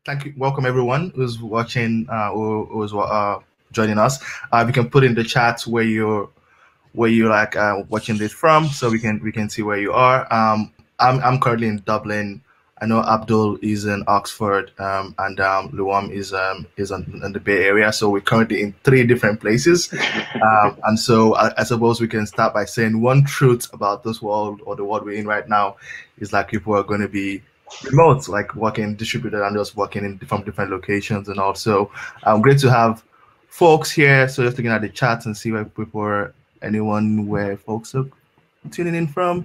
Thank you. Welcome everyone who's watching, who's joining us. You can put in the chat where you like watching this from, so we can see where you are. I'm currently in Dublin. I know Abdul is in Oxford, and Lewam is in the Bay Area. So we're currently in 3 different places, and so I suppose we can start by saying one truth about this world, or the world we're in right now, is like people are going to be remote, like working distributed and just working from different locations. And also great to have folks here. So just looking at the chat and see where people are, where folks are tuning in from.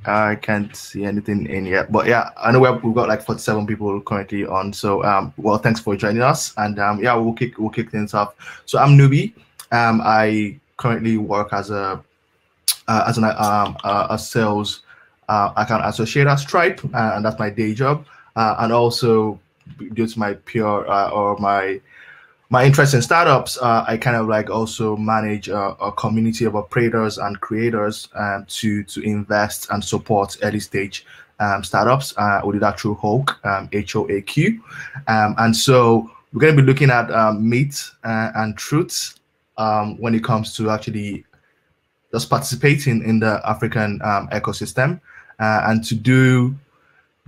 I can't see anything in yet, but yeah, I know we've got like 47 people currently on. So well, thanks for joining us, and yeah, we'll kick things off. So I'm Nubi. I currently work as a sales account associate at Stripe, and that's my day job. And also, due to my pure or my interest in startups, I kind of like also manage a community of operators and creators to invest and support early stage startups. We do that through HoaQ, HoaQ. And so we're going to be looking at myths and truths when it comes to actually just participating in the African ecosystem. And to do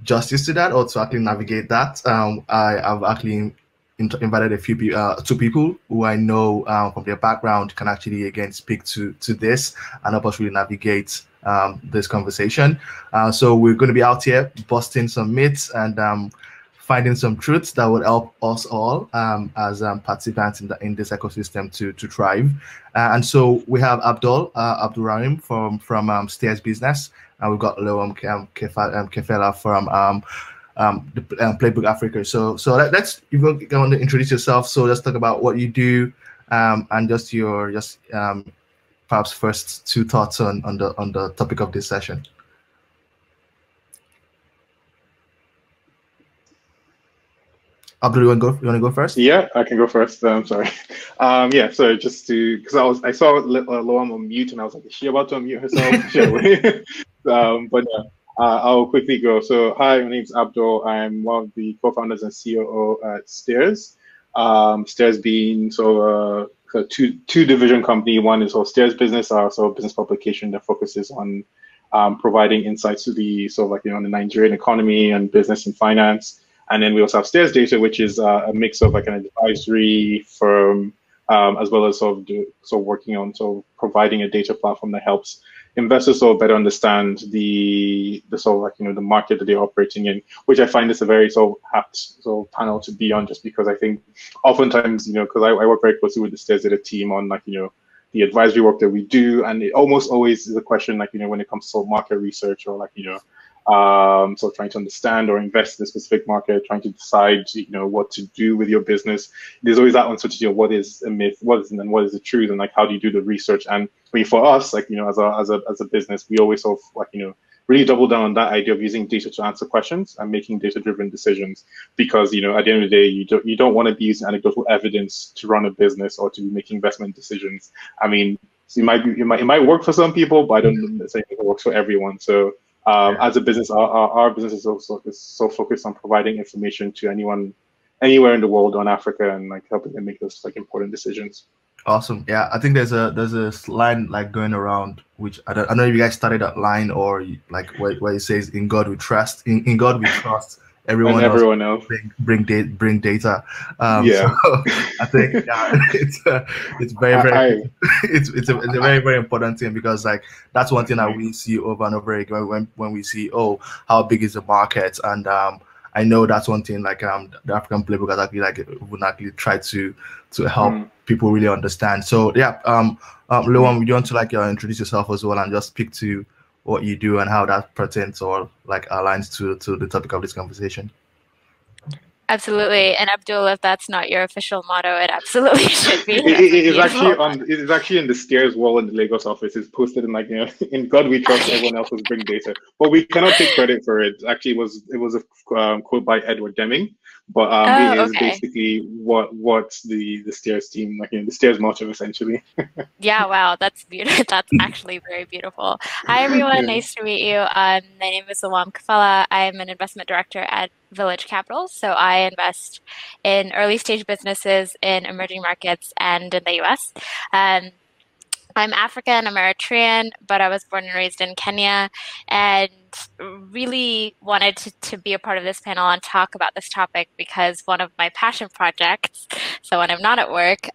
justice to that, or to actually navigate that, I've actually invited a few people, 2 people who I know from their background can actually again speak to this and help us really navigate this conversation. So we're going to be out here busting some myths and finding some truths that would help us all as participants in this ecosystem to thrive. And so we have Abdul Rahim from Stears Business, and we've got Lewam Kefela from the Playbook Africa. So let's, you want to introduce yourself. So let's talk about what you do, and just your perhaps first 2 thoughts on the topic of this session. Abdul, you want to go first? Yeah, I can go first. Sorry. Yeah. So just because I saw Lewam on mute, and I was like, is she about to unmute herself? But yeah. I'll quickly go. So, hi, my name is Abdul. I'm one of the co-founders and COO at Stears. Stears being a 2-division company. One is Stears Business, our business publication that focuses on providing insights to the the Nigerian economy and business and finance. And then we also have Stears Data, which is a mix of like an advisory firm, as well as working on providing a data platform that helps investors better understand the market that they're operating in, which I find is a very apt panel to be on, just because I think oftentimes, because I work very closely with the Stears Data team on the advisory work that we do, and it almost always is a question when it comes to market research or trying to understand or invest in a specific market, trying to decide what to do with your business. There's always that uncertainty of what is a myth, what is the truth, and how do you do the research. And for us, as a business, we always really double down on that idea of using data to answer questions and making data-driven decisions, because at the end of the day, you don't want to be using anecdotal evidence to run a business or to make investment decisions. I mean, so it might work for some people, but I don't say it works for everyone. So as a business, our business is also so focused on providing information to anyone anywhere in the world on Africa, and helping them make those important decisions. Awesome. Yeah, I think there's a line going around, which I don't know if you guys started that line, or where it says, "In God we trust." In God we trust. Everyone else bring data. Yeah. So I think it's very it's a very, very important thing, because that's one thing that we see over and over again when we see, oh, how big is the market. And I know that's one thing the African Playbook has actually try to help people really understand. So yeah, Lewam, would you want to introduce yourself as well and just speak to what you do and how that pertains or aligns to the topic of this conversation? Absolutely. And Abdul, if that's not your official motto, it absolutely should be. It's actually in the Stears wall in the Lagos office. It's posted in in God we trust, everyone else will bring data. But we cannot take credit for it. Actually, it was a quote by Edward Deming, but it is okay. basically what's the Stears team, like, the Stears motto essentially. Yeah, wow, that's beautiful. That's actually very beautiful. Hi, everyone. Yeah. Nice to meet you. My name is Lewam. I am an investment director at VillageCapital. So I invest in early stage businesses in emerging markets and in the US. Um, I'm African, I'm Eritrean, but I was born and raised in Kenya, and really wanted to be a part of this panel and talk about this topic because one of my passion projects, so when I'm not at work,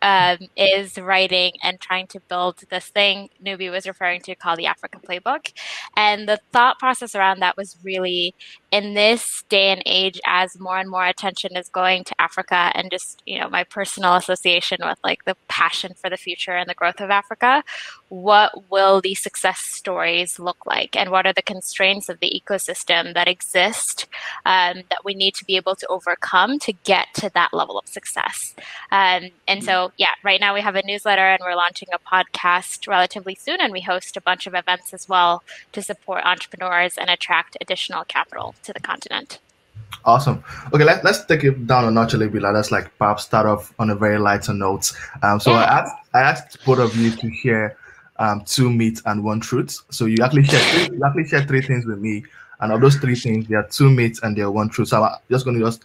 is writing and trying to build this thing Nubi was referring to called the Africa Playbook. And the thought process around that was really in this day and age, as more and more attention is going to Africa and just, my personal association with like the passion for the future and the growth of Africa, what will these success stories look like? And what are the constraints of the ecosystem that exist that we need to be able to overcome to get to that level of success? And so, yeah, right now we have a newsletter and we're launching a podcast relatively soon, and we host a bunch of events as well to support entrepreneurs and attract additional capital to the continent. Awesome. Okay, let's take it down a notch a little bit. Let's perhaps start off on a very lighter note. So yeah. I asked both of you to share 2 myths and 1 truth. So you actually share 3 things with me, and of those 3 things, there are 2 myths and there are 1 truth. So I'm just going to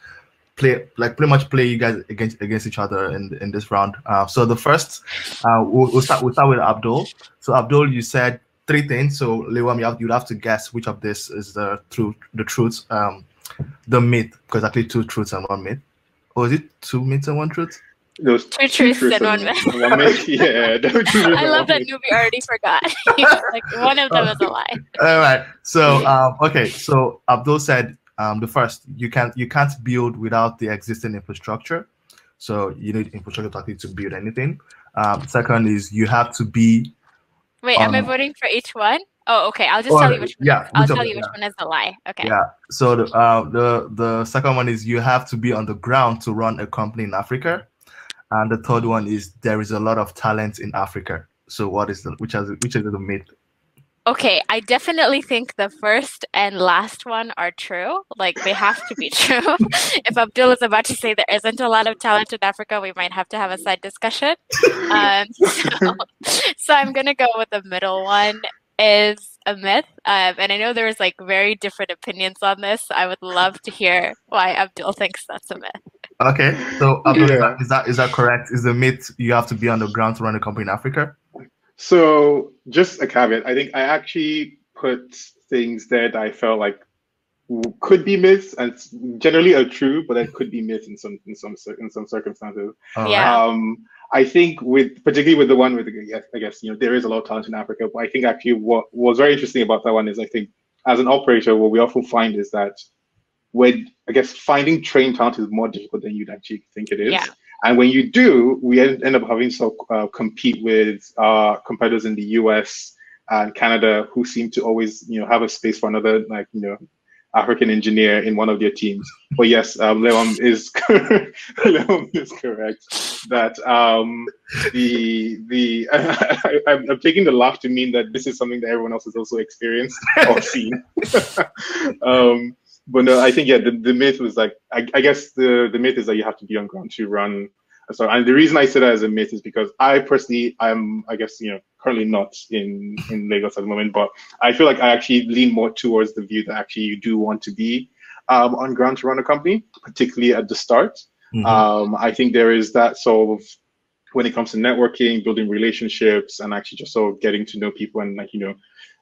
pretty much play you guys against each other in this round. So the first, we'll start with Abdul. So Abdul, you said 3 things. So Lewam, you'd have to guess which of this is the truth. The myth, because actually 2 truths and 1 myth. Or is it 2 myths and 1 truth? Those 2 truths and 1 myth. Yeah, I love that Nubi already forgot. Like one of them is a lie. All right. So okay. So Abdul said the first, you can't build without the existing infrastructure. So you need infrastructure to build anything. Second is you have to be. Wait, am I voting for each one? Oh, okay. I'll just tell you which one. Yeah, I'll tell you which one is the lie. Okay. Yeah. So the second one is you have to be on the ground to run a company in Africa, and the third one is there is a lot of talent in Africa. So which is the myth? Okay, I definitely think the first and last one are true. Like, they have to be true. If Abdul is about to say there isn't a lot of talent in Africa, we might have to have a side discussion. So I'm going to go with the middle one is a myth. And I know there's like very different opinions on this. I would love to hear why Abdul thinks that's a myth. Okay, so Abdul, is that correct? Is the myth you have to be on the ground to run a company in Africa? So just a caveat, I think I actually put things there that I felt like could be myths and generally are true, but that could be myths in some circumstances. Yeah. I think particularly with the one with, I guess, there is a lot of talent in Africa, but I think actually what was very interesting about that one is I think as an operator, what we often find is that finding trained talent is more difficult than you'd actually think it is. Yeah. And when you do, we end up having to compete with competitors in the US and Canada who seem to always, have a space for another, African engineer in one of their teams. But yes, Lewam is correct that I'm taking the laugh to mean that this is something that everyone else has also experienced or seen. But no, I think, yeah, the myth was like, I guess the myth is that you have to be on ground to run. So, and the reason I say that as a myth is because I personally, currently not in Lagos at the moment, but I feel like I actually lean more towards the view that actually you do want to be on ground to run a company, particularly at the start. Mm-hmm. I think there is that sort of, when it comes to networking, building relationships, and actually just sort of getting to know people and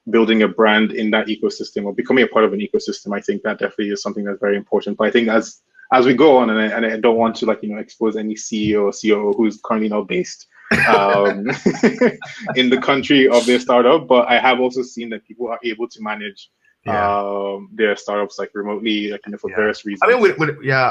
building a brand in that ecosystem or becoming a part of an ecosystem, I think that definitely is something that's very important. But I think as we go on, and I don't want to expose any CEO or COO who's currently not based in the country of their startup, but I have also seen that people are able to manage their startups remotely, for various reasons. I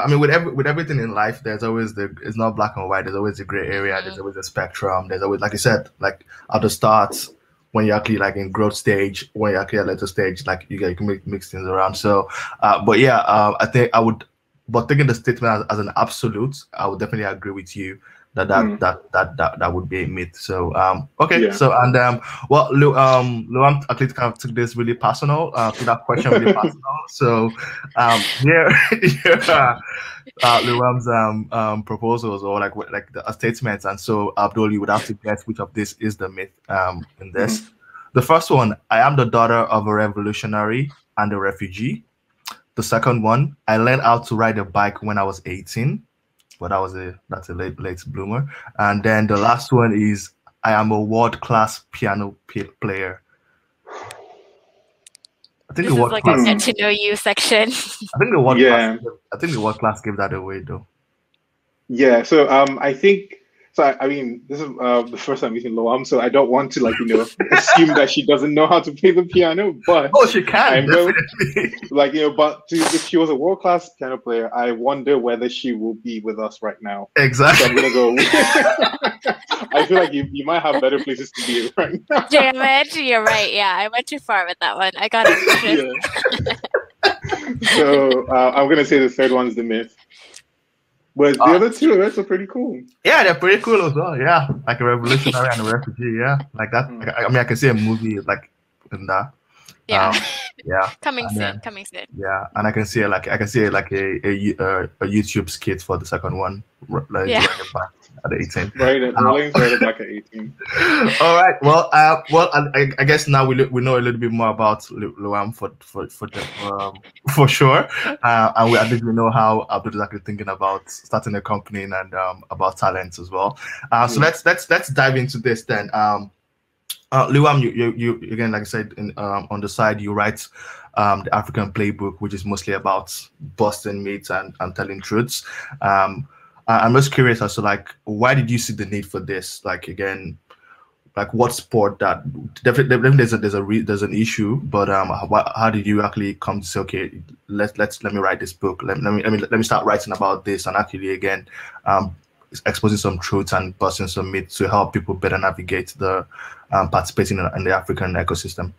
mean, with everything in life, there's always it's not black and white. There's always a gray area. There's always a spectrum. There's always, like you said, at the start, when you're actually in growth stage, when you're actually at later stage, you can mix things around. So, I think I would, but taking the statement as an absolute, I would definitely agree with you that would be a myth. So okay, Yeah. so and well, Lewam actually kind of took this really personal, to that question really personal. So here Lewam's proposals, or like the statements, and so Abdul, you would have to guess which of this is the myth in this. The first one: I am the daughter of a revolutionary and a refugee. The second one: I learned how to ride a bike when I was 18. But that's a late bloomer. And then the last one is I am a world-class piano player. I think this is like a get to know you section. I think the world class gave that away though. Yeah. So I think. So I mean, this is the first time meeting Lewam, so I don't want to assume that she doesn't know how to play the piano. But she can definitely. But if she was a world-class piano player, I wonder whether she will be with us right now. Exactly. So I'm gonna go. I feel like you might have better places to be right now. Damn it, you're right. Yeah, I went too far with that one. I got it. Yeah. So I'm gonna say the third one's the myth. But the other two myths are pretty cool. Yeah, they're pretty cool as well. Yeah, like a revolutionary and a refugee. Yeah, like that. I mean, I can see a movie like in that. Yeah. Yeah. Coming soon. Yeah, and I can see like a YouTube skit for the second one. Like, yeah. At 18. Right back at 18. All right. Well, I guess now we know a little bit more about Lewam for sure, and at least we know how Abdul is actually thinking about starting a company and about talents as well. So let's dive into this then. Lewam, you again, like I said, on the side, you write the African Playbook, which is mostly about busting myths and telling truths. I'm just curious as to like, why did you see the need for this? Like, again, like what sport that definitely there's an issue, but how did you actually come to say, okay, let me write this book, let me start writing about this, and actually again exposing some truths and busting some myths to help people better navigate the participating in the African ecosystem?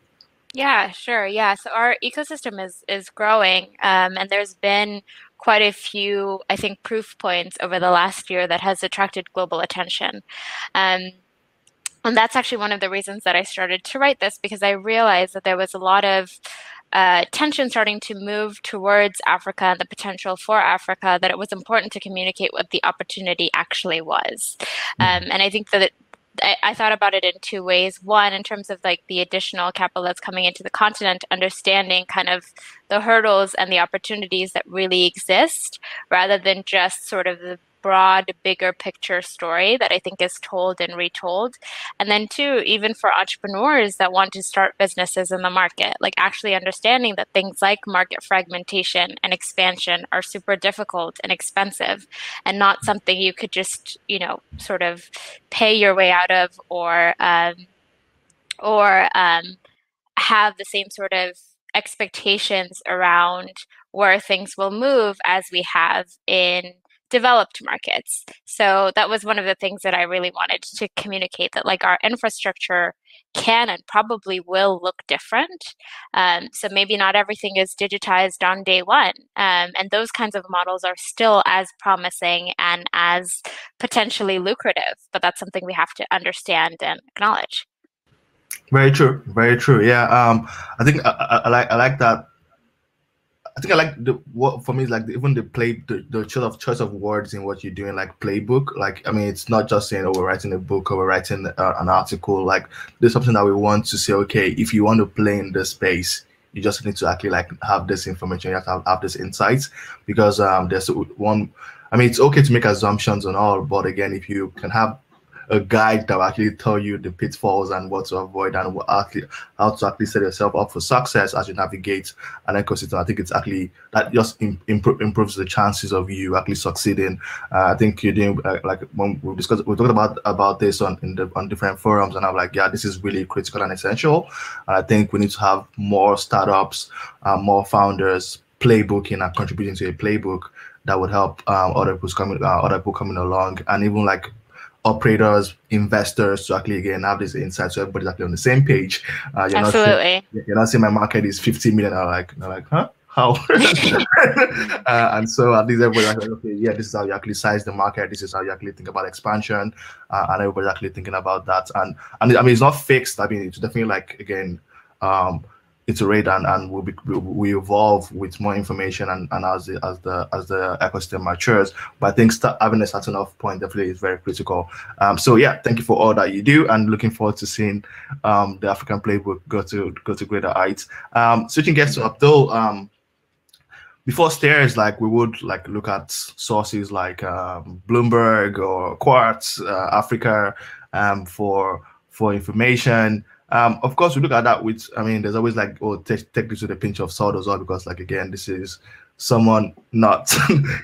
Yeah, sure. Yeah, so our ecosystem is growing, and there's been quite a few, I think, proof points over the last year that has attracted global attention. And that's actually one of the reasons that I started to write this, because I realized that there was a lot of tension starting to move towards Africa and the potential for Africa, that it was important to communicate what the opportunity actually was. And I think that I thought about it in two ways. One, in terms of like the additional capital that's coming into the continent, understanding kind of the hurdles and the opportunities that really exist, rather than just sort of the broad, bigger picture story that I think is told and retold. And then two, even for entrepreneurs that want to start businesses in the market, like actually understanding that things like market fragmentation and expansion are super difficult and expensive, and not something you could just, sort of pay your way out of, or have the same sort of expectations around where things will move as we have in developed markets. So that was one of the things that I really wanted to communicate, that like our infrastructure can and probably will look different. So maybe not everything is digitized on day one. And those kinds of models are still as promising and as potentially lucrative, but that's something we have to understand and acknowledge. Very true. Very true. Yeah. I think I like that. I think I like what for me is like even the choice of words in what you're doing, like playbook. Like, I mean, it's not just saying, oh, we're writing a book or we're writing an article. Like, there's something that we want to say, okay, if you want to play in this space, you just need to actually like have this information, you have to have this insights, because there's one, I mean, it's okay to make assumptions and all, but again, if you can have a guide that will actually tell you the pitfalls and what to avoid and how to actually set yourself up for success as you navigate an ecosystem, I think it's actually that just improves the chances of you actually succeeding. I think you're doing like when we talked about this on different forums, and I'm like, yeah, this is really critical and essential. And I think we need to have more startups, more founders playbooking and contributing to a playbook that would help other people coming along, and even like operators, investors to actually again have this insight, so everybody's actually on the same page. You're Absolutely. You're not saying my market is 50 million. They're like, huh? how and so at least everybody's like, okay, yeah, this is how you actually size the market, this is how you actually think about expansion, and everybody's actually thinking about that. And I mean it's not fixed. I mean it's definitely like, again, iterate and we evolve with more information and as the ecosystem matures. But I think having a starting off point definitely is very critical. So yeah, thank you for all that you do, and looking forward to seeing the African playbook go to greater heights. Switching gears to Abdul, before Stears, like we would like look at sources like Bloomberg or Quartz, Africa, for information. Of course, we look at that with, I mean, there's always like, oh, take this with a pinch of salt as well, because like, again, this is someone not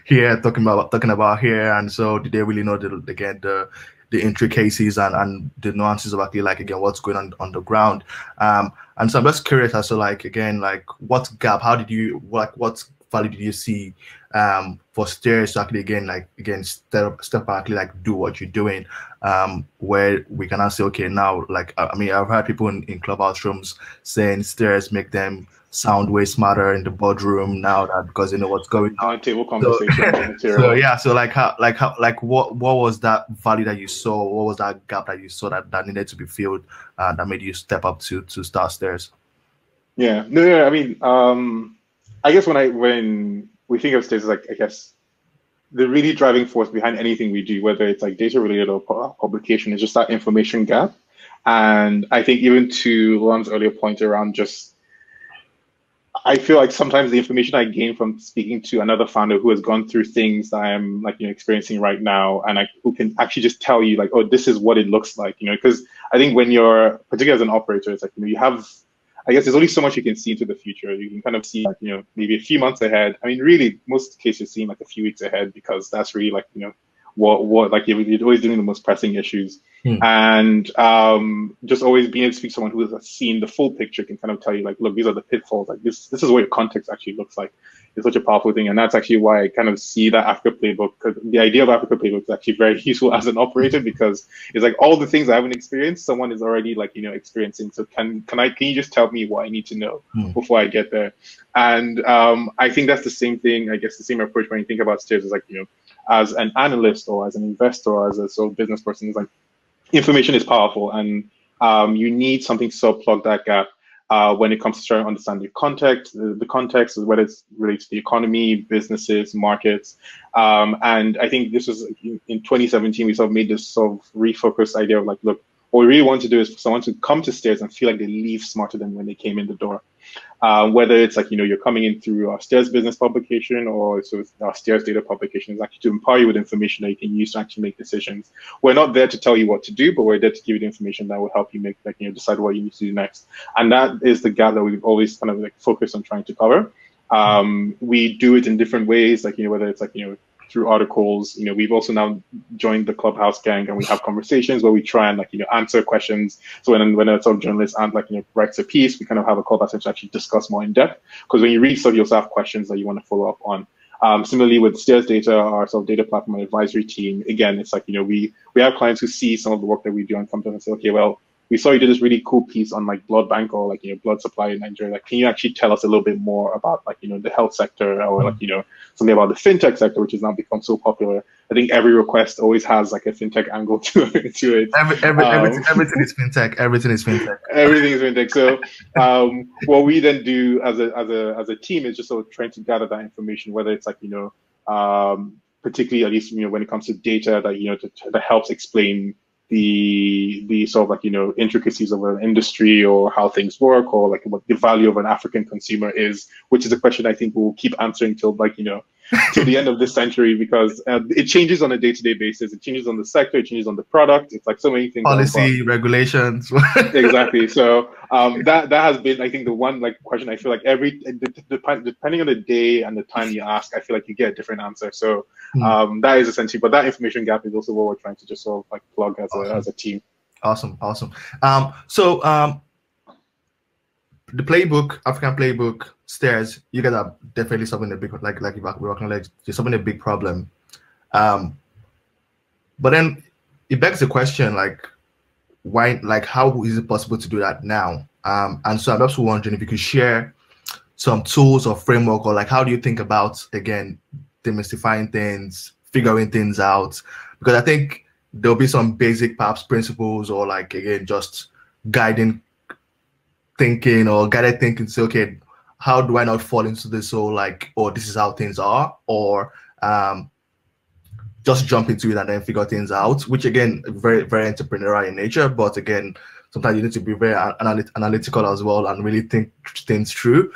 here talking about here, and so did they really know the intricacies and the nuances of actually like, again, what's going on the ground. And so I'm just curious as to like, again, like what gap, how did you, what value did you see for Stears to actually step back, like do what you're doing, where we can now say, okay, now like, I mean, I've heard people in clubhouse rooms saying Stears make them sound way smarter in the boardroom now, that because they know what's going on. Table conversation. So yeah, so what was that value that you saw? What was that gap that you saw that needed to be filled, that made you step up to start Stears? Yeah, no, I mean, I guess when we think of Stears, like, I guess the really driving force behind anything we do, whether it's like data related or publication, is just that information gap. And I think even to Lewam's earlier point around just, I feel like sometimes the information I gain from speaking to another founder who has gone through things that I'm like, experiencing right now, and who can actually just tell you like, oh, this is what it looks like, because I think when you're, particularly as an operator, it's like, you have, I guess there's only so much you can see into the future. You can kind of see, like, maybe a few months ahead. I mean, really, most cases seem like a few weeks ahead, because that's really like, what like you're always doing the most pressing issues. And just always being able to speak to someone who has seen the full picture can kind of tell you like, look, these are the pitfalls. Like this is what your context actually looks like. It's such a powerful thing. And that's actually why I kind of see that Africa playbook, because the idea of Africa playbook is actually very useful as an operator, because it's like all the things I haven't experienced, someone is already like, experiencing. So can you just tell me what I need to know before I get there? And I think that's the same thing, I guess the same approach when you think about Stears is like, as an analyst or as an investor or as a sort of business person, is like information is powerful, and you need something to sort of plug that gap. When it comes to trying to understand the context, whether it's related to the economy, businesses, markets. And I think this was in 2017, we sort of made this sort of refocused idea of like, look, what we really want to do is for someone to come to Stears and feel like they leave smarter than when they came in the door. Whether it's like, you're coming in through our Stears business publication or sort of our Stears data publication, is actually to empower you with information that you can use to actually make decisions. We're not there to tell you what to do, but we're there to give you the information that will help you make, like, decide what you need to do next. And that is the gap that we've always kind of like focused on trying to cover. We do it in different ways, like, whether it's like, through articles. We've also now joined the Clubhouse gang, and we have conversations where we try and like, answer questions. So when a sort of journalist writes a piece, we kind of have a call to actually discuss more in depth. Because when you read stuff, you also have questions that you want to follow up on. Similarly with Stears Data, our sort of data platform advisory team, again, it's like, we have clients who see some of the work that we do and come to us and say, okay, well, we saw you did this really cool piece on like blood bank or like, blood supply in Nigeria. Like, can you actually tell us a little bit more about like, the health sector, or like, something about the fintech sector, which has now become so popular? I think every request always has like a fintech angle to it. Everything is fintech. Everything is fintech. Everything is fintech. So what we then do as a team is just sort of trying to gather that information, whether it's like, particularly at least, when it comes to data that, that helps explain the sort of like, intricacies of an industry or how things work, or like what the value of an African consumer is, which is a question I think we'll keep answering till like, till the end of this century, because it changes on a day-to-day basis. It changes on the sector, it changes on the product. It's like so many things. Policy, regulations. Exactly. So that has been, I think, the one like question I feel like depending on the day and the time you ask, I feel like you get a different answer. So that is essentially, but that information gap is also what we're trying to just sort of like plug as a team. Awesome. The playbook, African playbook, Stears, you guys are definitely solving a big, like we're acknowledged, you're solving a big problem. But then it begs the question, like, why, like, how is it possible to do that now? And so I'm also wondering if you could share some tools or framework, or like how do you think about, again, demystifying things, figuring things out? Because I think there'll be some basic perhaps principles, or like, again, just guiding thinking or guided thinking to say, okay, how do I not fall into this whole like, oh, this is how things are, or just jump into it and then figure things out, which again, very, very entrepreneurial in nature, but again, sometimes you need to be very analytical as well and really think things through.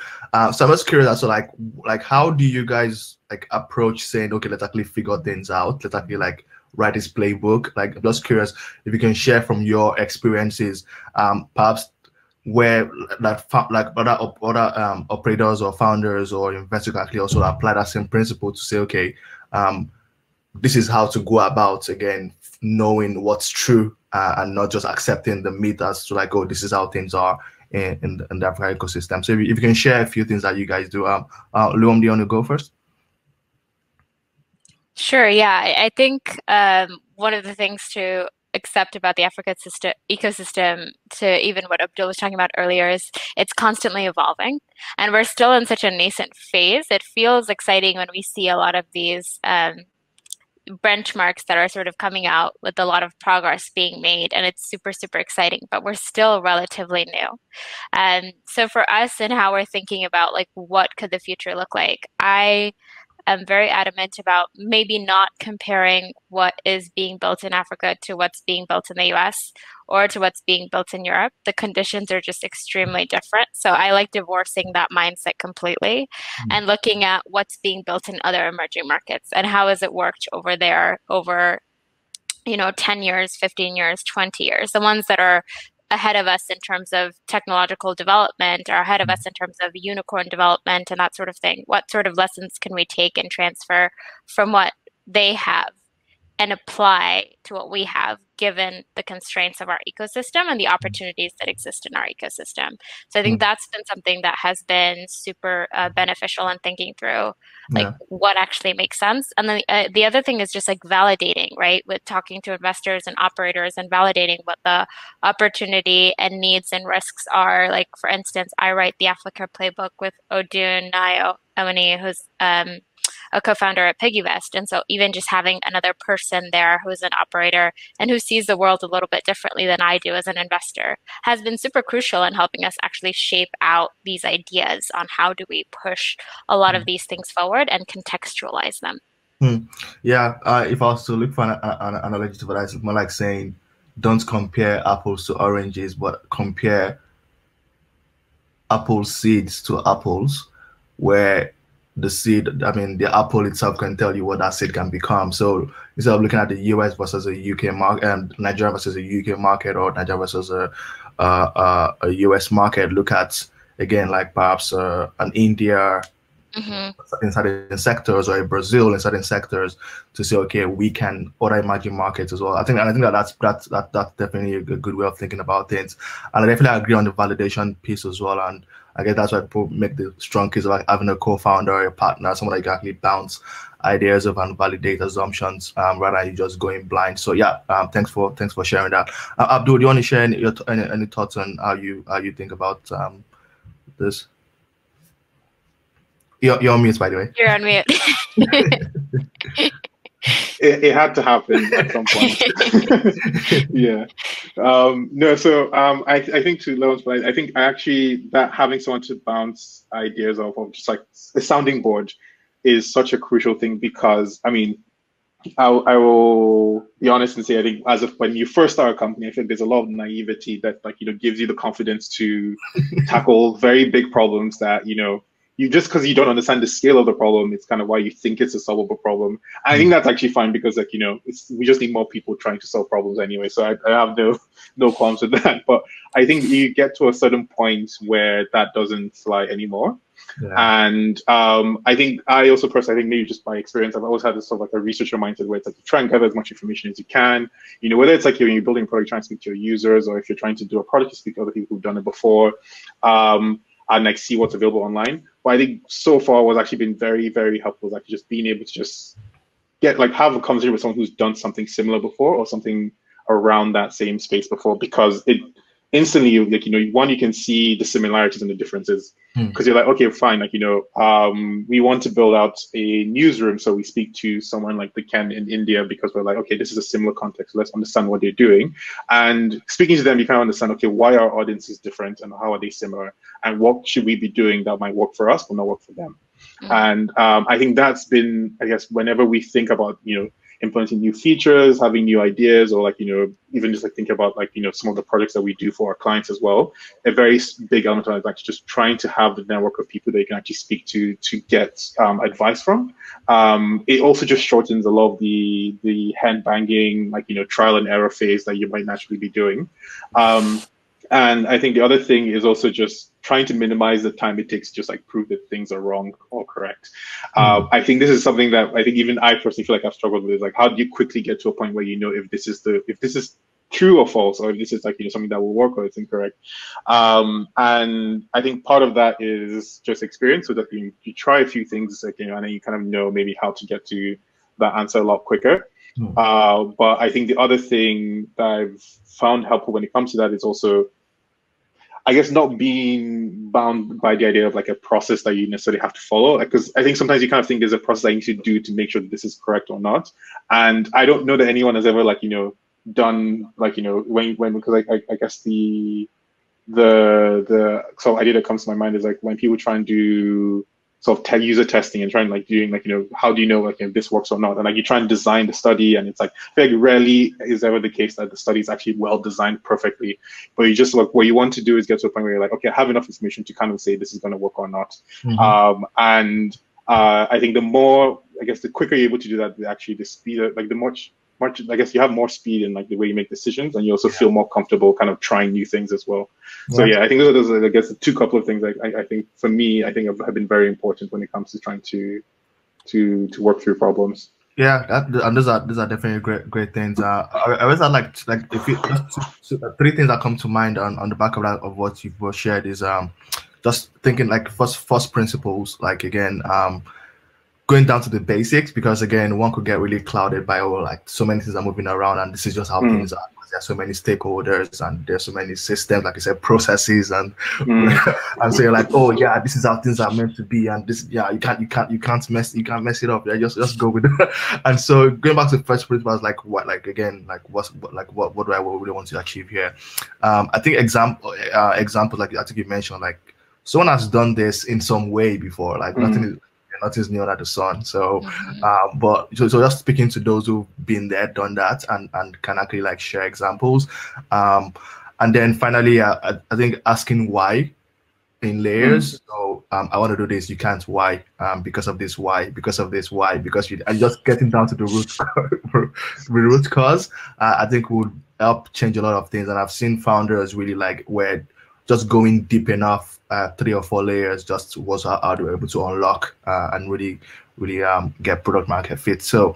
So I'm just curious as to like how do you guys like approach saying, okay, let's actually figure things out, let's actually like write this playbook? Like, I'm just curious if you can share from your experiences, perhaps where like other operators or founders or investors can actually also apply that same principle to say, okay, this is how to go about, again, knowing what's true, and not just accepting the myth as to like, oh, this is how things are in the African ecosystem. So if you can share a few things that you guys do. Lewam, do you want to go first? Sure, yeah. I think one of the things to accept about the Africa ecosystem, to even what Abdul was talking about earlier, is it's constantly evolving. And we're still in such a nascent phase. It feels exciting when we see a lot of these benchmarks that are sort of coming out with a lot of progress being made, and it's super, super exciting, but we're still relatively new. And so for us and how we're thinking about like what could the future look like, I am very adamant about maybe not comparing what is being built in Africa to what's being built in the US or to what's being built in Europe. The conditions are just extremely different. So I like divorcing that mindset completely and looking at what's being built in other emerging markets and how has it worked over there over, 10 years, 15 years, 20 years. The ones that are ahead of us in terms of technological development, are ahead of us in terms of unicorn development and that sort of thing. What sort of lessons can we take and transfer from what they have and apply to what we have, given the constraints of our ecosystem and the opportunities that exist in our ecosystem? So I think that's been something that has been super beneficial in thinking through like what actually makes sense. And then the other thing is just like validating, right? With talking to investors and operators and validating what the opportunity and needs and risks are. Like, for instance, I write the Africa Playbook with Odun Nayo Ewani, who's a co-founder at PiggyVest. And so even just having another person there who's an operator and who sees the world a little bit differently than I do as an investor has been super crucial in helping us actually shape out these ideas on how do we push a lot of these things forward and contextualize them. Yeah, if I was to look for an analogy to that, it's more like saying, don't compare apples to oranges, but compare apple seeds to apples, where the seed, the apple itself can tell you what that seed can become. So instead of looking at the US versus a UK market, and Nigeria versus a UK market, or Nigeria versus a US market, look at, again, like perhaps an India in certain sectors, or a Brazil in certain sectors, to say, okay, we can other emerging markets as well. I think that's definitely a good way of thinking about things. And I definitely agree on the validation piece as well. And I guess that's why people make the strong case of like having a co-founder or a partner, someone that can actually bounce ideas of and validate assumptions, rather than you just going blind. So yeah, thanks for sharing that. Abdul, do you want to share any thoughts on how you think about this? You're on mute, by the way. You're on mute. It had to happen at some point. Yeah. No, so I think to Lewam's point, I think actually that having someone to bounce ideas off of, just like a sounding board, is such a crucial thing, because I will be honest and say, I think as of when you first start a company, I think there's a lot of naivety that gives you the confidence to tackle very big problems that you just, because you don't understand the scale of the problem, it's kind of why you think it's a solvable problem. And I think that's actually fine, because we just need more people trying to solve problems anyway. So I have no qualms with that. But I think you get to a certain point where that doesn't fly anymore. Yeah. And I think maybe just by experience, I've always had this sort of like a researcher mindset, where it's like you try and gather as much information as you can. Whether it's like when you're building a product, trying to speak to your users, or if you're trying to do a product, you speak to other people who've done it before. And like see what's available online. But I think so far what's actually been very, very helpful is actually just being able to just have a conversation with someone who's done something similar before, or something around that same space before, because it instantly, like, one, you can see the similarities and the differences, because you're like, okay, fine, like, we want to build out a newsroom, so we speak to someone like the Ken in India because we're like, okay, this is a similar context, so let's understand what they're doing. And speaking to them, you kind of understand, okay, why our audience is different and how are they similar, and what should we be doing that might work for us but not work for them. And I think that's been, I guess, whenever we think about, implementing new features, having new ideas, or like, even just like thinking about like, some of the projects that we do for our clients as well, a very big element of it is like just trying to have the network of people that you can actually speak to get advice from. It also just shortens a lot of the hand banging, like, trial and error phase that you might naturally be doing. And I think the other thing is also just trying to minimize the time it takes to just like prove that things are wrong or correct. I think this is something that I think even I personally feel like I've struggled with, is like, how do you quickly get to a point where if this is true or false, or if this is like, something that will work or it's incorrect. And I think part of that is just experience, so that you try a few things, like, and then you kind of know maybe how to get to that answer a lot quicker. But I think the other thing that I've found helpful when it comes to that is also, I guess, not being bound by the idea of like a process that you necessarily have to follow. Because I think sometimes you kind of think there's a process that you should do to make sure that this is correct or not. And I don't know that anyone has ever like, done like, when because I guess the so idea that comes to my mind is like when people try and do sort of user testing and trying like doing like, how do you know like if this works or not? And like you try and design the study, and it's like very rarely is ever the case that the study is actually well designed perfectly. But you just like, what you want to do is get to a point where you're like, okay, I have enough information to kind of say this is going to work or not. I think the quicker you're able to do that, actually the speed, like the much, I guess you have more speed in like the way you make decisions, and you also feel more comfortable kind of trying new things as well. So yeah, I think those are I guess the couple of things I think for me, I think have been very important when it comes to trying to work through problems. Yeah, and those are definitely great things. I always had like if you three things that come to mind on the back of that of what you've both shared is just thinking like first principles, like again going down to the basics, because again one could get really clouded by like so many things are moving around, and this is just how things are. There's so many stakeholders and there's so many systems, like I said, processes, and and so you're like, oh yeah, this is how things are meant to be, and this you can't mess it up. Yeah, just go with it. And so going back to the first principles, like what do I really want to achieve here? I think examples like I think you mentioned, like someone has done this in some way before, like nothing's new under the sun. So but so just speaking to those who've been there, done that, and can actually like share examples, and then finally I think asking why in layers. So I want to do this, you can't, why? Because of this, why? Because of this, why? Because and just getting down to the root cause I think would help change a lot of things. And I've seen founders really like where just going deep enough, 3 or 4 layers, just was how they were able to unlock and really get product market fit. So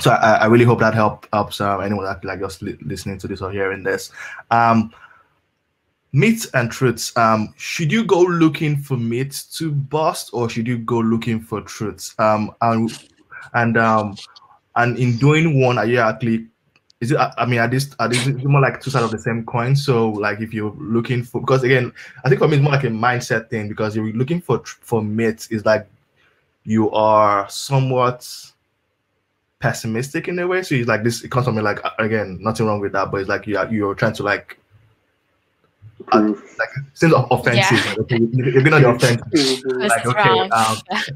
I really hope that helps anyone that like just listening to this or hearing this. Myths and truths. Should you go looking for myths to bust, or should you go looking for truths? And in doing one, are you actually, is it, I mean, are these more like two sides of the same coin? So like if you're looking for, because again, I think for me it's more like a mindset thing, because if you're looking for myths, is like you are somewhat pessimistic in a way. So it's like this, it comes from me like, again, nothing wrong with that, but it's like you're trying to like seems offensive. Yeah. Like, okay, you're gonna be offensive. Like okay,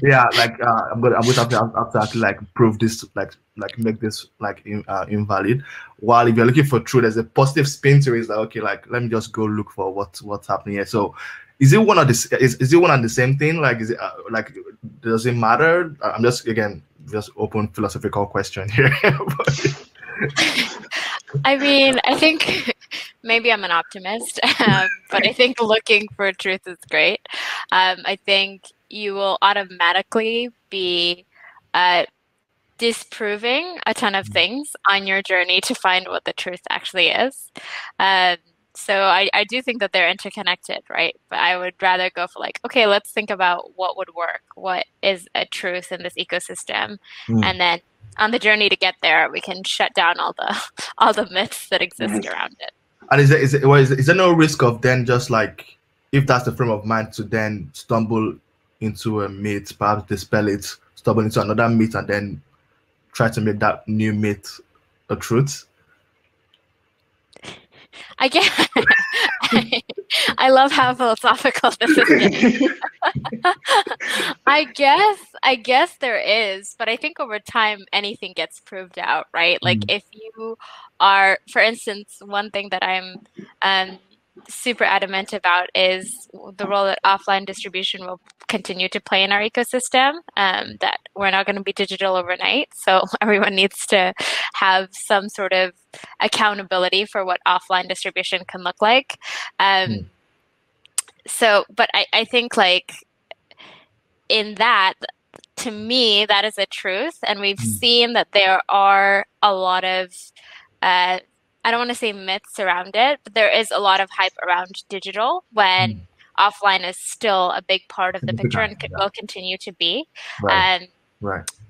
yeah, like I'm going to have to actually like prove this, like make this like invalid. While if you're looking for truth, there's a positive spin to it. It's like, okay, like let me just go look for what's happening here. So is it one of the is it one and the same thing? Like is it like does it matter? I'm just open philosophical question here. I mean, I think maybe I'm an optimist, but I think looking for truth is great. I think you will automatically be disproving a ton of things on your journey to find what the truth actually is. So I do think that they're interconnected, right? But I would rather go for like, okay, let's think about what would work. What is a truth in this ecosystem? And then on the journey to get there, we can shut down all the myths that exist around it. And is there no risk of then just like, if that's the frame of mind, to then stumble into a myth, perhaps dispel it, stumble into another myth, and then try to make that new myth a truth? I guess I love how philosophical this is. I guess there is, but I think over time anything gets proved out, right? Like if you are, for instance, one thing that I'm super adamant about is the role that offline distribution will continue to play in our ecosystem, that we're not going to be digital overnight. So everyone needs to have some sort of accountability for what offline distribution can look like. So, but I think like in that, to me, that is a truth. And we've seen that there are a lot of, I don't want to say myths around it, but there is a lot of hype around digital when offline is still a big part of the picture and will continue to be. Right.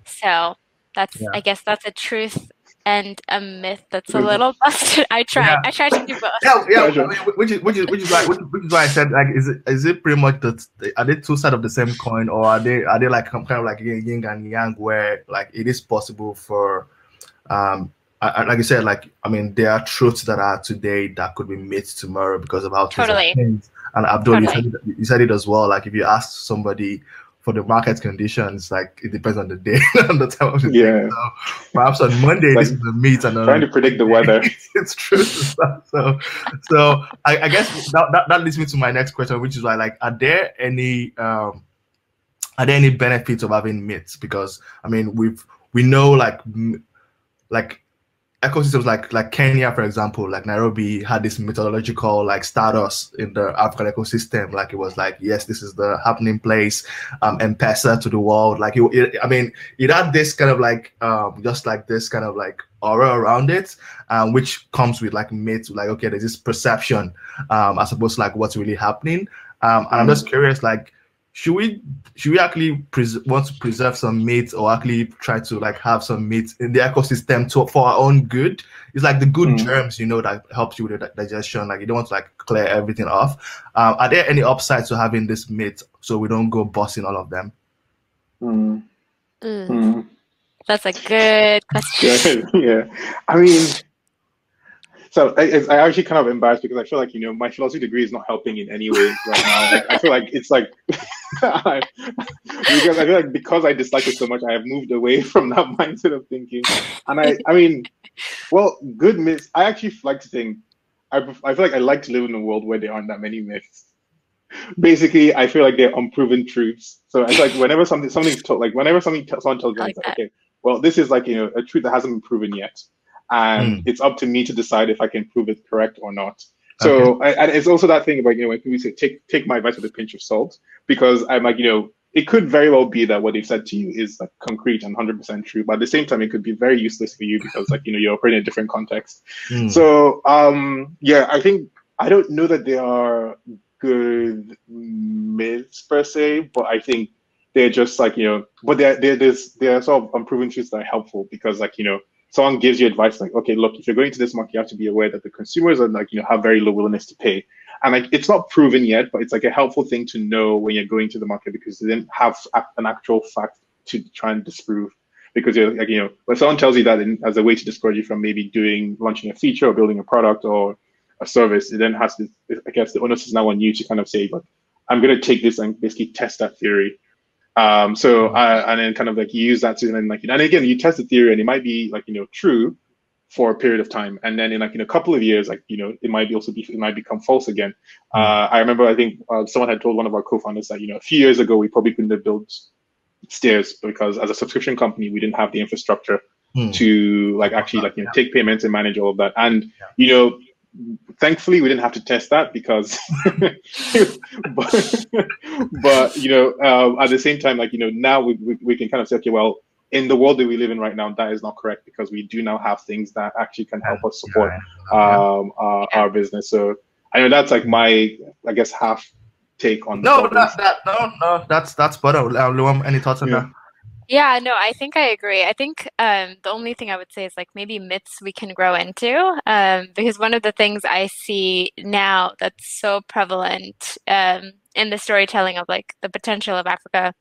So that's, I guess that's a truth and a myth that's a little busted. I tried to do both. Which is why I said, like, is it pretty much are they two sides of the same coin, or are they like kind of like yin and yang, where like it is possible for like you said, like, I mean, there are truths that are today that could be myths tomorrow because of how things. And Abdul, you said it as well. Like, if you ask somebody for the market conditions, like, it depends on the day and the time of the day. So perhaps on Monday, like, this is a myth, and trying to predict the weather. It's true. So I guess that leads me to my next question, which is why, like, are there any benefits of having myths? Because I mean, we know like ecosystems like Kenya, for example, like Nairobi had this methodological like status in the African ecosystem. Like, it was like, yes, this is the happening place, M-Pesa to the world. Like, it had this kind of like just like this kind of like aura around it, which comes with like myths, like, okay, there's this perception as opposed to like what's really happening. And I'm just curious, like, should we actually want to preserve some myths, or actually try to like have some myths in the ecosystem for our own good? It's like the good germs, that helps you with the digestion. Like, you don't want to like clear everything off. Are there any upsides to having this myth so we don't go busting all of them? That's a good question. Yeah. I mean, so I actually kind of embarrassed because I feel like, my philosophy degree is not helping in any way right now. Like, I feel like it's like, because I feel like because I dislike it so much, I have moved away from that mindset of thinking. And I mean, well, good myths. I actually like to think, I feel like I like to live in a world where there aren't that many myths. Basically, I feel like they're unproven truths. So I feel like whenever something's taught, like whenever someone tells me, like, okay, well, this is like, a truth that hasn't been proven yet. And it's up to me to decide if I can prove it correct or not. So, and it's also that thing about, when people say, take my advice with a pinch of salt, because I'm like, it could very well be that what they've said to you is like concrete and 100% true, but at the same time, it could be very useless for you because, like, you're operating in a different context. So, yeah, I don't know that they are good myths per se, but I think they're just like, but they're sort of unproven truths that are helpful because, like, someone gives you advice like, okay, look, if you're going to this market, you have to be aware that the consumers are like, have very low willingness to pay. And like, it's not proven yet, but it's like a helpful thing to know when you're going to the market because they didn't have an actual fact to try and disprove. Because you're like, when someone tells you that as a way to discourage you from maybe launching a feature or building a product or a service, it then has to, I guess the onus is now on you to kind of say, like, I'm going to take this and basically test that theory. And then kind of like use that to then like, and again, you test the theory and it might be like, true for a period of time. And then in like, in a couple of years, like, it might become false again. I remember, I think someone had told one of our co-founders that, a few years ago, we probably couldn't have built Stears because as a subscription company, we didn't have the infrastructure to like actually like, take payments and manage all of that. And, thankfully, we didn't have to test that because, but at the same time, like, now we can kind of say, okay, well, in the world that we live in right now, that is not correct because we do now have things that actually can help us support our business. So I know that's like my, I guess, half take on. That's spot on. Lewam, any thoughts on that? Yeah, no, I think I agree. I think the only thing I would say is like maybe myths we can grow into, because one of the things I see now that's so prevalent in the storytelling of like the potential of Africa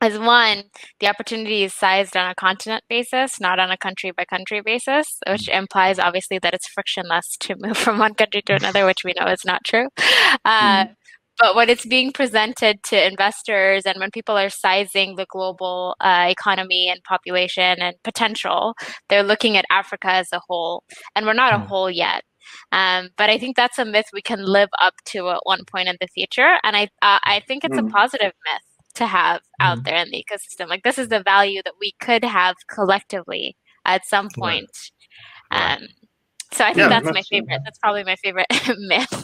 is one, the opportunity is sized on a continent basis, not on a country by country basis, which implies obviously that it's frictionless to move from one country to another, which we know is not true. Uh, Mm, but when it's being presented to investors and when people are sizing the global economy and population and potential, they're looking at Africa as a whole. And we're not a Mm, whole yet. But I think that's a myth we can live up to at one point in the future. And I think it's a mm, positive myth to have out mm. there in the ecosystem. Like this is the value that we could have collectively at some Right, point. right. Um, so I think Yeah, yeah, that's my that's true. favorite. That's probably my favorite myth.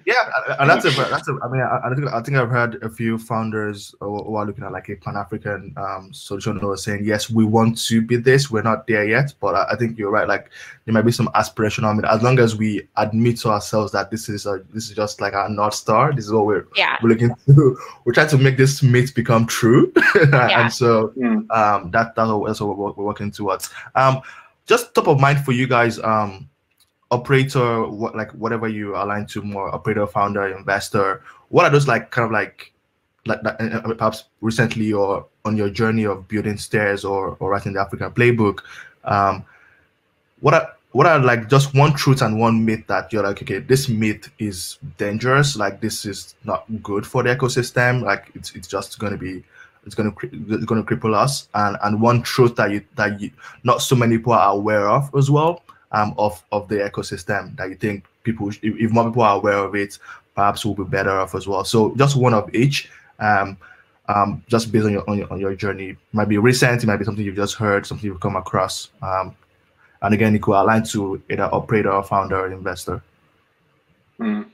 yeah, and that's a. I mean, I think I've heard a few founders who are looking at like a Pan-African solution who are saying, yes, we want to be this. We're not there yet, but I think you're right. Like there might be some aspirational. I mean, as long as we admit to ourselves that this is just like our North Star. This is what Yeah, we're looking to. We're trying to make this myth become true, yeah. and so Mm, that's what we're working towards. Just top of mind for you guys. Operator, what like whatever you align to more, operator, founder, investor, what are those like kind of like that, perhaps recently or on your journey of building Stears or writing the African Playbook, um what are like just one truth and one myth that you're like, okay, this myth is dangerous, like this is not good for the ecosystem, like it's just going to be it's going to cripple us, and one truth that you not so many people are aware of as well, of the ecosystem, that you think people if more people are aware of it, perhaps we'll be better off as well. So just one of each, just based on your journey. It might be recent, it might be something you've just heard, something you've come across, and again, it could align to either operator, founder, or investor. mm.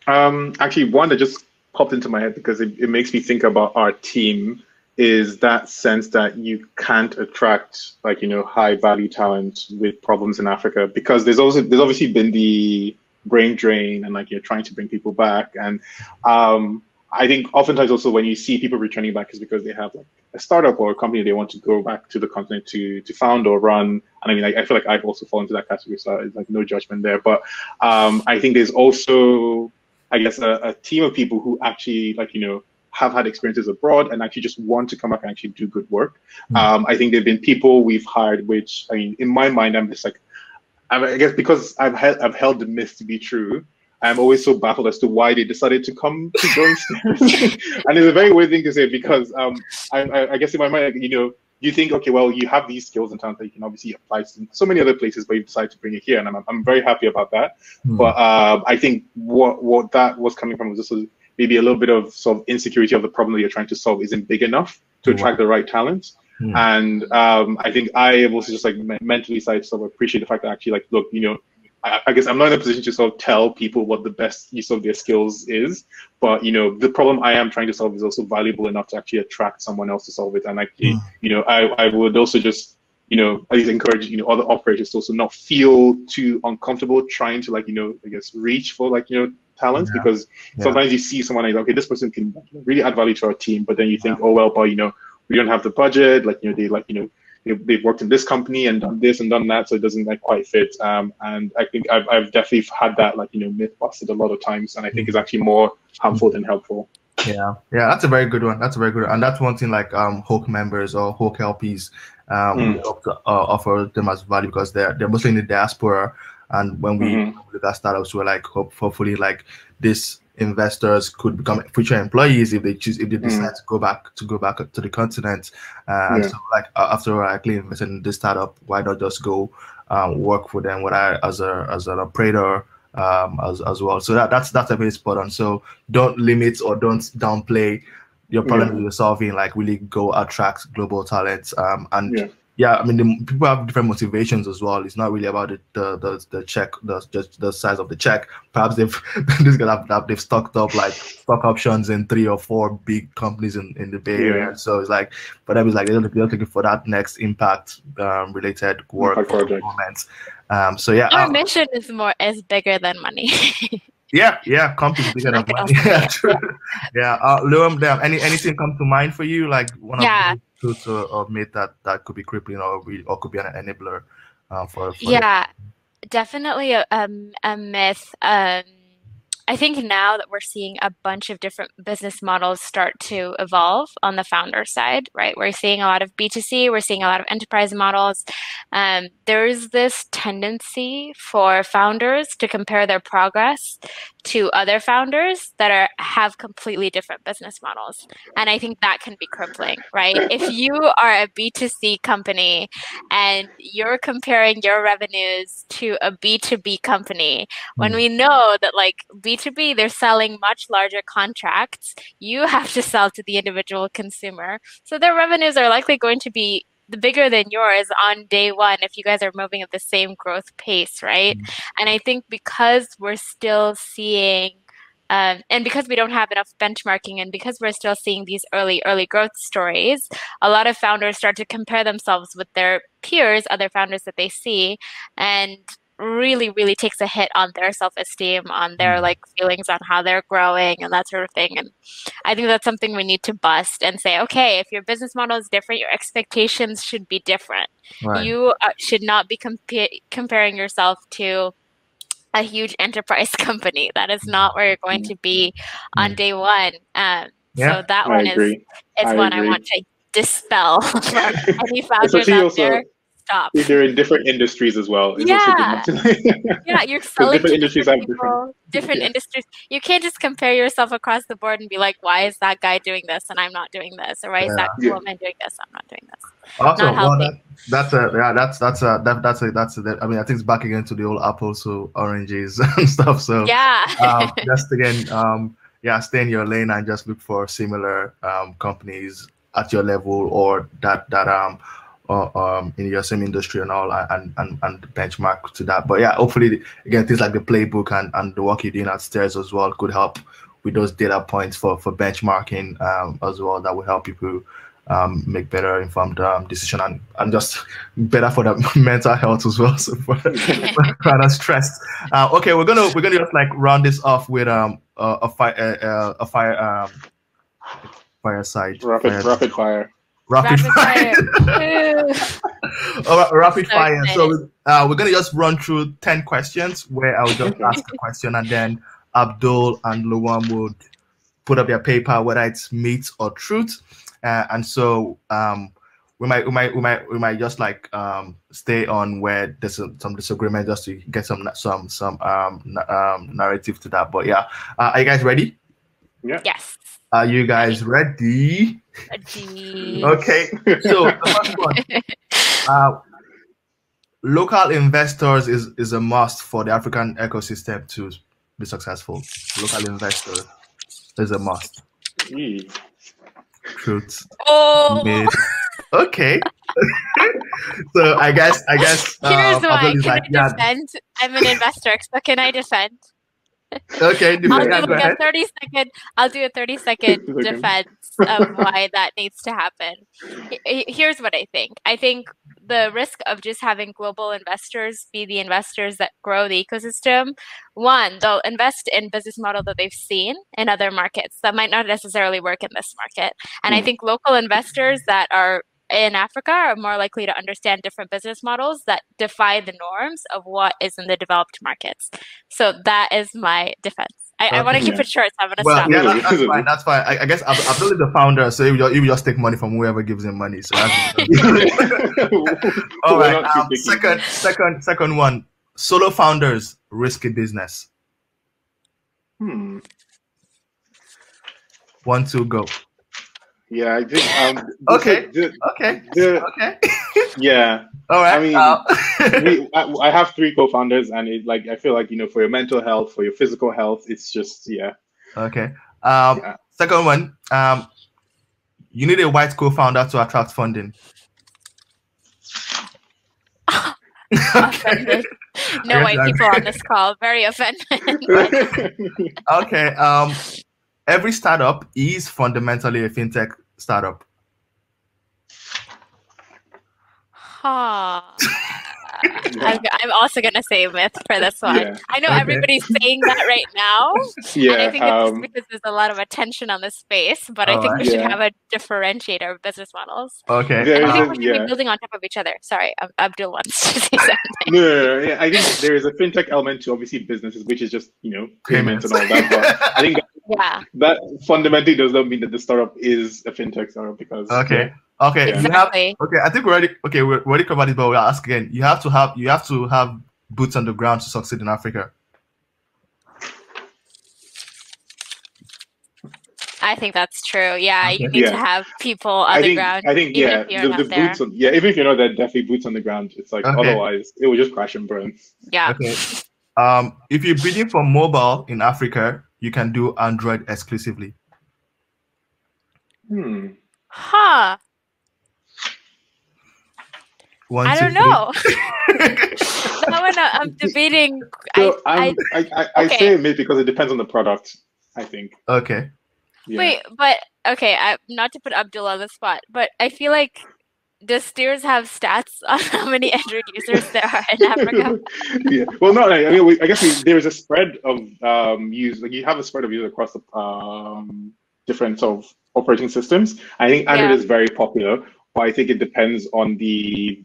Actually, one that just popped into my head because it makes me think about our team is that sense that you can't attract like high value talent with problems in Africa, because there's obviously been the brain drain and like you're trying to bring people back, and I think oftentimes also when you see people returning back is because they have like a startup or a company they want to go back to the continent to found or run. And I mean, I feel like I've also fallen into that category, so it's like no judgment there. But I think there's also, I guess, a team of people who actually like have had experiences abroad and actually just want to come back and actually do good work. I think there've been people we've hired, which I mean, in my mind, I'm just like, I guess because I've held the myth to be true, I'm always so baffled as to why they decided to come to join Stears. And it's a very weird thing to say because I guess in my mind, you think, okay, well, you have these skills and talent that you can obviously apply to so many other places, but you decide to bring it here, and I'm very happy about that. But I think what that was coming from was also maybe a little bit of sort of insecurity of the problem that you're trying to solve isn't big enough to attract the right talent. And I think I have also just like mentally decided to sort of appreciate the fact that actually like, look, I guess I'm not in a position to sort of tell people what the best use of their skills is, but the problem I am trying to solve is also valuable enough to actually attract someone else to solve it. And actually, I would also just at least encourage other operators to also not feel too uncomfortable trying to like I guess reach for like talent, because sometimes you see someone like, okay, this person can really add value to our team, but then you think, oh well, but we don't have the budget, like they like they've worked in this company and done this and done that, so it doesn't like quite fit. And I think I've definitely had that like myth busted a lot of times, and I think it's actually more harmful than helpful. Yeah, that's a very good one. That's a very good one. And that's one thing like HoaQ members or HoaQ LPs, we hope to offer them as value, because they're mostly in the diaspora. And when we look at startups, we're like hopefully like these investors could become future employees if they decide to go back to the continent. And so like after actually invested in this startup, why not just go work for them as an operator as well. So that's a very spot on. So don't limit or don't downplay your problem you're solving. Like really go attract global talent. I mean, people have different motivations as well. It's not really about the check, the size of the check. Perhaps these guys they've stocked up like stock options in 3 or 4 big companies in the Bay Area. So it's like for them, it's like they're looking for that next impact related work for the moment. Our mission is bigger than money. Yeah, companies bigger than money. Yeah, true. Yeah, Lewam, anything come to mind for you? Like one of the truths or myth that could be crippling or could be an enabler for yeah, definitely a myth. I think now that we're seeing a bunch of different business models start to evolve on the founder side, right? We're seeing a lot of B2C, we're seeing a lot of enterprise models. There's this tendency for founders to compare their progress to other founders that have completely different business models. And I think that can be crippling, right? If you are a B2C company and you're comparing your revenues to a B2B company, when we know that like B2B, they're selling much larger contracts, you have to sell to the individual consumer. So their revenues are likely going to be bigger than yours on day one if you guys are moving at the same growth pace, right? And I think because we're still seeing and because we don't have enough benchmarking and because we're still seeing these early growth stories, a lot of founders start to compare themselves with their peers, other founders that they see, and really takes a hit on their self-esteem, on their like feelings on how they're growing and that sort of thing. And I think that's something we need to bust and say, okay, if your business model is different, your expectations should be different. Right. You should not be comparing yourself to a huge enterprise company. That is not where you're going to be on day one. So that one is one I want to dispel from any founders out there. Stop. If they're in different industries as well. Yeah, you're selling different industries have different industries. You can't just compare yourself across the board and be like, why is that guy doing this and I'm not doing this, or why is that woman doing this, I'm not doing this. Also, I mean, I think it's back again to the old apples to oranges and stuff. So just again, stay in your lane and just look for similar companies at your level or that in your same industry and all, and benchmark to that. But yeah, hopefully again things like the playbook and the work you're doing at Stears as well could help with those data points for benchmarking as well. That will help people make better informed decision and just better for the mental health as well. So for rather stressed. Okay, we're gonna just like round this off with a fireside. Rapid fire. Rapid fire. Rapid fire. So we're gonna just run through 10 questions where I'll just ask a question and then Abdul and Lewam would put up their paper whether it's myth or truth. And so we might just like stay on where there's some disagreement just to get some narrative to that. But yeah, are you guys ready? Yeah. Yes. Are you guys ready? Okay. So the first one, local investors is a must for the African ecosystem to be successful. Local investors is a must. Truth. Oh. Okay. So I guess. Here's why. Can I defend? I'm an investor, so can I defend? Okay, I'll do a 30-second defense of why that needs to happen. Here's what I think. I think the risk of just having global investors be the investors that grow the ecosystem, one, they'll invest in business model that they've seen in other markets that might not necessarily work in this market. And I think local investors that are in Africa are more likely to understand different business models that defy the norms of what is in the developed markets. So that is my defense. I want to keep it short, so I'm going to stop. Yeah, that's fine. That's fine. I guess Abdul is the founder, so you just take money from whoever gives him money. So that's all right. Second one. Solo founders, risky business. 1, 2, go. Yeah, I think. Okay. Yeah. All right. I mean, I have 3 co-founders, and I feel like for your mental health, for your physical health, it's just Okay. Second one. You need a white co-founder to attract funding. Offended. No white people on this call. Very offended. Okay. Every startup is fundamentally a fintech startup. I'm also going to say myth for this one. Yeah. I know everybody's saying that right now. Yeah. And I think it's just because there's a lot of attention on the space, but I think we should have a differentiator of business models. Okay. And I think we should be building on top of each other. Sorry, Abdul wants to say something. No. Yeah, I think there is a fintech element to obviously businesses, which is just, payments and all that. But I think that fundamentally does not mean that the startup is a fintech startup because Okay, exactly. I think we're already covered it, but we'll ask again. You have to have boots on the ground to succeed in Africa. I think that's true. Yeah, you need to have people on the ground. I think the boots on, even if you're not there, definitely boots on the ground. It's like otherwise it will just crash and burn. Yeah. Okay. If you're bidding for mobile in Africa, you can do Android exclusively. Huh. I don't know. That one I'm debating. So I say myth because it depends on the product, I think. Okay. Yeah. Wait, but okay, not to put Abdul on the spot, but I feel like does Stears have stats on how many Android users there are in Africa? Yeah. Well, no. I mean, I guess there is a spread of use. Like you have a spread of users across the different sort of operating systems. I think Android is very popular, but I think it depends on the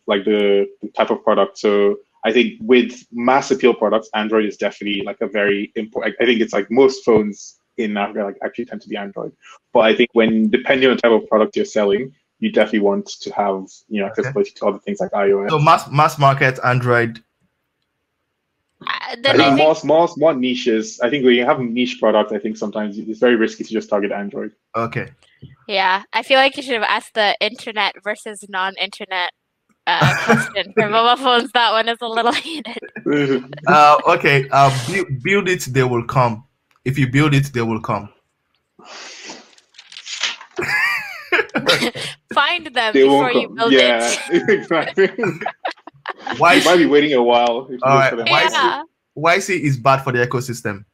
type of product. So I think with mass appeal products, Android is definitely like a very important. I think it's like most phones in Africa actually tend to be Android. But I think depending on the type of product you're selling, you definitely want to have accessibility to other things like iOS. So mass market Android. I think more niches. I think when you have niche products, I think sometimes it's very risky to just target Android. Okay. Yeah, I feel like you should have asked the internet versus non-internet question for mobile phones. That one is a little heated. Okay. Build it, they will come. If you build it, they will come. Find them before you build it. Yeah, exactly. You might be waiting a while. All right. YC is bad for the ecosystem.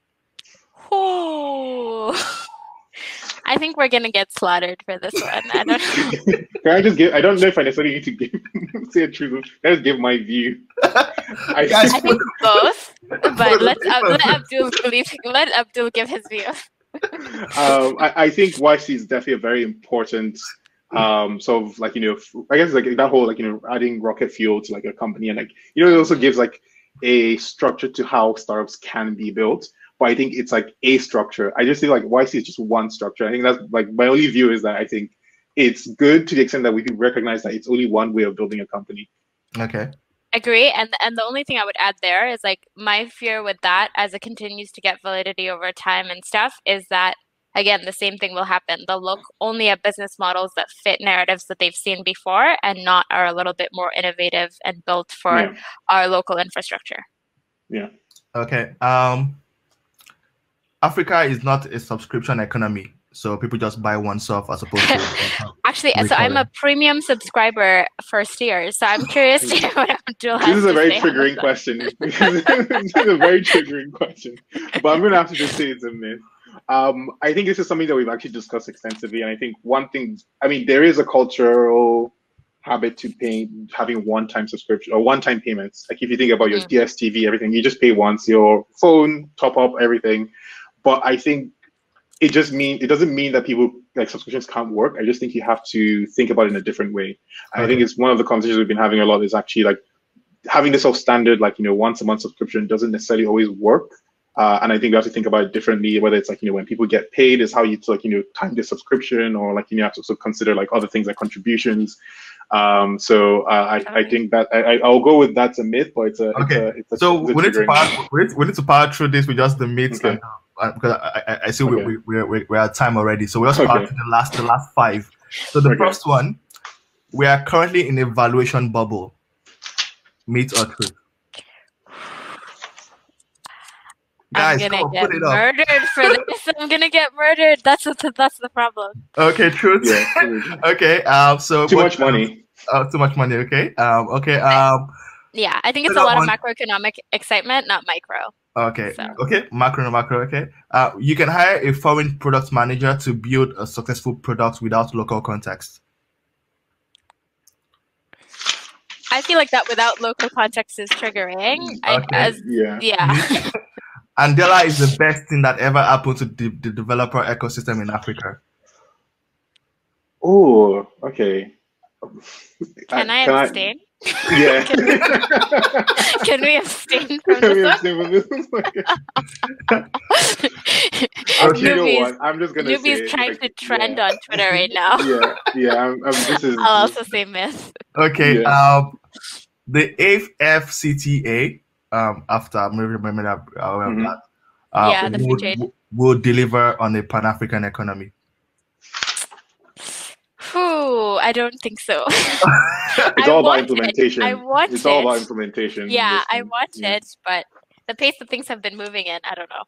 Oh, I think we're gonna get slaughtered for this one. I don't know. Can I just give? I don't know if I necessarily need to say a truth. Let's give my view. I think both, but let Abdul give his view. I think YC is definitely a very important sort of like I guess like that whole adding rocket fuel to like a company, and it also gives like a structure to how startups can be built. But I think it's like a structure. I just think like YC is just one structure. I think that's like my only view is that I think it's good to the extent that we can recognize that it's only one way of building a company. Okay. Agree. And the only thing I would add there is like my fear with that as it continues to get validity over time and stuff is that, again, the same thing will happen. They'll look only at business models that fit narratives that they've seen before and not are a little bit more innovative and built for our local infrastructure. Yeah. Okay. Africa is not a subscription economy, so people just buy one stuff as opposed to actually. So I'm a premium subscriber for Stears, so I'm curious to hear what Abdul has to say. This is a very triggering question. This is a very triggering question, but I'm going to have to just say it's a myth. I think this is something that we've actually discussed extensively, and I think one thing, I mean, there is a cultural habit to having one-time subscription or one-time payments. Like if you think about your DSTV, everything, you just pay once, your phone, top up, everything. But I think it doesn't mean that people like subscriptions can't work. I just think you have to think about it in a different way. I think it's one of the conversations we've been having a lot is actually like having this whole standard, like, once a month subscription doesn't necessarily always work. And I think you have to think about it differently, whether it's like, when people get paid is how you time the subscription, or like, you have to also consider like other things like contributions. I think that I'll go with that's a myth, but we need to power through this with just the myths. Okay. Because I see we're at time already, so we'll just power through the last 5. So the first one, we are currently in a valuation bubble. Myth or truth? Guys, I'm gonna get murdered for this. I'm gonna get murdered. That's the problem. Okay, truth. Yeah. Okay. So too much money. Too much money. Okay. Okay. Yeah, I think it's a lot of macroeconomic excitement, not micro. Okay. So. Okay. Macro. Okay. You can hire a foreign product manager to build a successful product without local context. I feel like that without local context is triggering. Yeah. Andela is the best thing that ever happened to the developer ecosystem in Africa. Oh, okay. Can I abstain? Yeah. Can we abstain from this one? Okay, you know what? I'm just gonna Nubi's say trying to trend on Twitter right now. Yeah. I'll also say myth. Okay. The AFCTA, after I'm remembering that, will deliver on a Pan-African economy. I don't think so. It's all about implementation. It's all about implementation. Yeah, I want it, but the pace that things have been moving in, I don't know.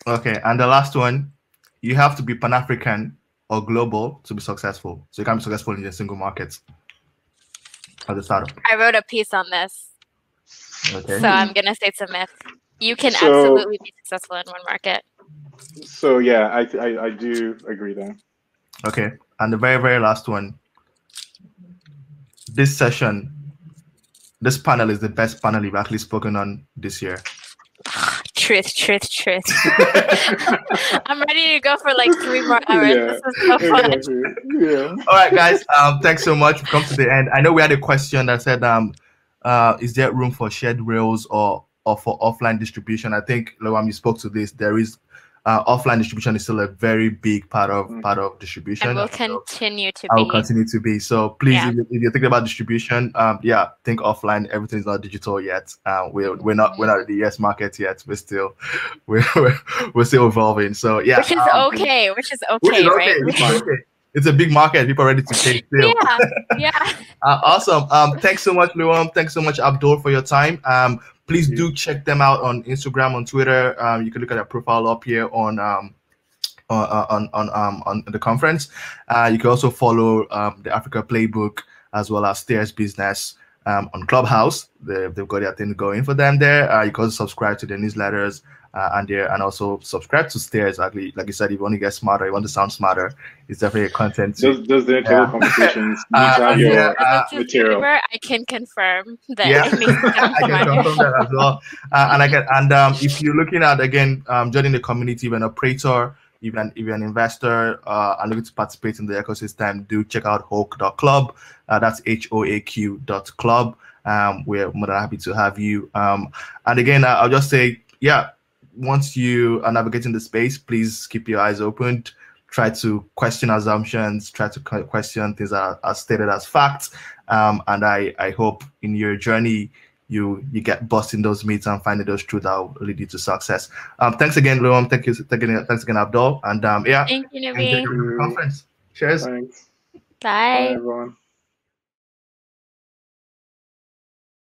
Okay, and the last one, you have to be Pan-African or global to be successful. So you can't be successful in a single market as a startup. I wrote a piece on this. Okay. So I'm going to say it's a myth. You can absolutely be successful in one market. So yeah, I do agree there. Okay, and the very, very last one. This panel is the best panel you've actually spoken on this year. Truth. I'm ready to go for like 3 more hours. Yeah, this is so fun. Exactly. Yeah. All right, guys. Thanks so much. We've come to the end. I know we had a question that said, is there room for shared rails or for offline distribution? I think, Lewam, you spoke to this. There is offline distribution is still a very big part of distribution, and will continue to be. Will continue to be. So please, if you're thinking about distribution, think offline. Everything's not digital yet. We're not in the US market yet. We're still evolving. So yeah, which is okay. Which is okay, right? It's a big market. People are ready to pay still. Yeah. Awesome. Thanks so much, Lewam. Thanks so much, Abdul, for your time. Please do check them out on Instagram, on Twitter. You can look at their profile up here on the conference. You can also follow the Africa Playbook as well as Stears Business on Clubhouse. They've got their thing going for them there. You can also subscribe to their newsletters and also subscribe to Stears. Like you said, if you want to get smarter, you want to sound smarter, it's definitely a content. Those the internal conversations. You need to have your material. I can confirm that. Yeah, I can confirm that as well. And if you're looking at joining the community, if you're an operator, if you're an investor and looking to participate in the ecosystem, do check out HoaQ.club. That's HoaQ.club. We're more than happy to have you. And again, I'll just say, once you are navigating the space, please keep your eyes open. Try to question assumptions. Try to question things that are stated as facts. And I hope in your journey you get busting those myths and finding those truths that will lead you to success. Thanks again, Lewam. Thanks again, Abdul. And thank you, Nubi. Enjoy the conference. Cheers. Thanks. Bye everyone.